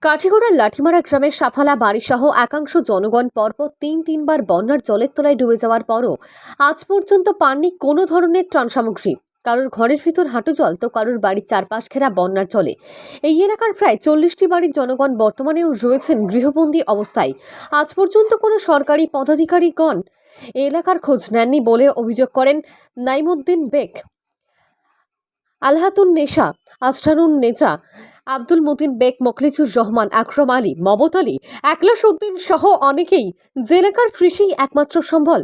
কাঠিগড়ার লাঠিমারা গ্রামের সাফালা বাড়িসহ একাংশ জনগণ পরপর তিনবার বন্যার জলের তলায় ডুবে যাওয়ার পরও আজ পর্যন্ত পাননি কোনো ধরনের ত্রাণ সামগ্রী। কারোর ঘরের ভিতর হাঁটু জল, তো কারোর বাড়ির চারপাশ ঘেরা বন্যার জলে। এই এলাকার প্রায় 40টি বাড়ির জনগণ বর্তমানেও রয়েছেন গৃহবন্দী অবস্থায়। আজ পর্যন্ত কোনো সরকারি পদাধিকারীগণ এই এলাকার খোঁজ নেননি বলে অভিযোগ করেন নাইমুদ্দিন বেগ, আলহাতুন নেশা, আস্টানুন নেচা, আব্দুল মতিন বেগ, মখলিজুর রহমান, আকরম আলী, মমত আলী, একলাস উদ্দিন সহ অনেকেই। যে এলাকার কৃষি একমাত্র সম্বল,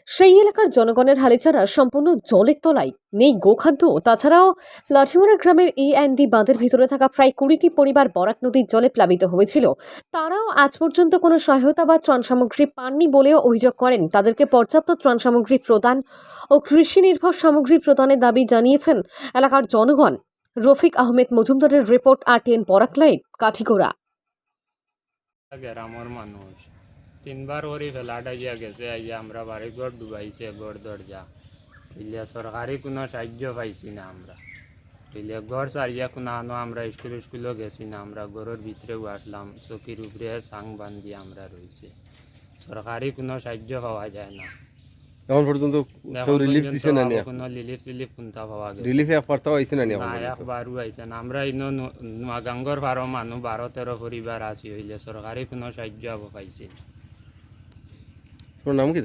সেই এলাকার জনগণের হালে ছাড়া সম্পূর্ণ জলের তলায়, নেই গোখাদ্য। তাছাড়াও লাঠিমারা গ্রামের A&D বাঁধের ভিতরে থাকা প্রায় 20টি পরিবার বরাক নদীর জলে প্লাবিত হয়েছিল। তারাও আজ পর্যন্ত কোনো সহায়তা বা ত্রাণ সামগ্রী পাননি বলেও অভিযোগ করেন। তাদেরকে পর্যাপ্ত ত্রাণ সামগ্রী প্রদান ও কৃষি নির্ভর সামগ্রী প্রদানের দাবি জানিয়েছেন এলাকার জনগণ। রফিক আহমেদ মজুমদারের report, RTN Barak live, Kathigora. গ্রামের মানুষ তিনবার ওরি ফেলাটা গিয়া গেছে, আইয়া আমরা বাড়ি ঘর ডুবাইছে, ঘর দরজা বুঝলে সরকারি কোনো সাহায্য পাইছি না আমরা বুঝলে। ঘর সারিয়া কোনো আনো, আমরা স্কুলও গেছি না, আমরা ঘরের ভিতরেও আসলাম, চকির উপরে সাং বান্ধি আমরা রয়েছে। সরকারি কোনো সাহায্য পাওয়া যায় না এখন পর্যন্ত। রিলিফ দিছে না? কোনো রিলিফ কোনটা পাওয়া গেছে? রিলিফ একবারটাও আইছে না? একবারও আইছে না। আমরা ইনো নোয়াগাঙ্গর ভারো মানুষ 12-13 পরিবার আছি হইলে সরকারি কোনো সাহায্য পাইছি না। তোমার নাম কি?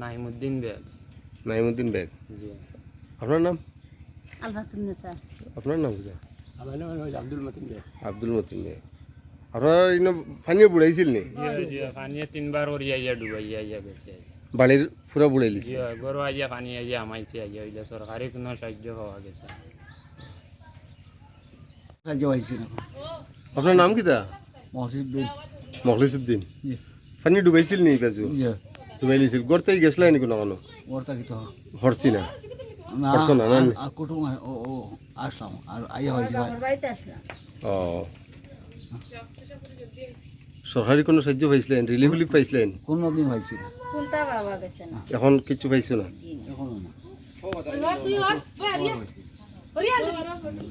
নাইমুদ্দিন বেগ। নাইমুদ্দিন বেগ। জি। আপনার নাম? আলহাতুন নেশা। আপনার নাম কি? আমার নাম আব্দুল মতিন বেগ। আব্দুল মতিন বেগ। আপনার পানিও বুড়াইছিল নি? জি, পানিয়ে তিনবার ওরি আইয়া ডুবাইয়া আইয়া গেছে। বাড়ির পুরা বুড়াই লিছে? জি, গরু আইয়া পানি আইয়া আমাইছে আইয়া হইলে সরকারি কোনো সাহায্য পাওয়া গেছে? সাহায্য হয়েছে না। আপনার নাম কি? মহসিদ্দিন। মখলিসুদ্দিন। জি। পানি ডুবাইছিল নি? বাজু জি। ডুবাই লিছিল। গড়তেই গেছলাই নি কোনো কোনো? ওরটা কি তো হরছি না? না, হরছো না? কুটুম ও আসলাম আর আইয়া হয়েছে। ও, সরকারি কোনো সাহায্য পাইছিলেন? রিলিফ পাইছিলেন? কোনোদিন হয়েছে না। এখন কিছু পাইছো না? এখনো না।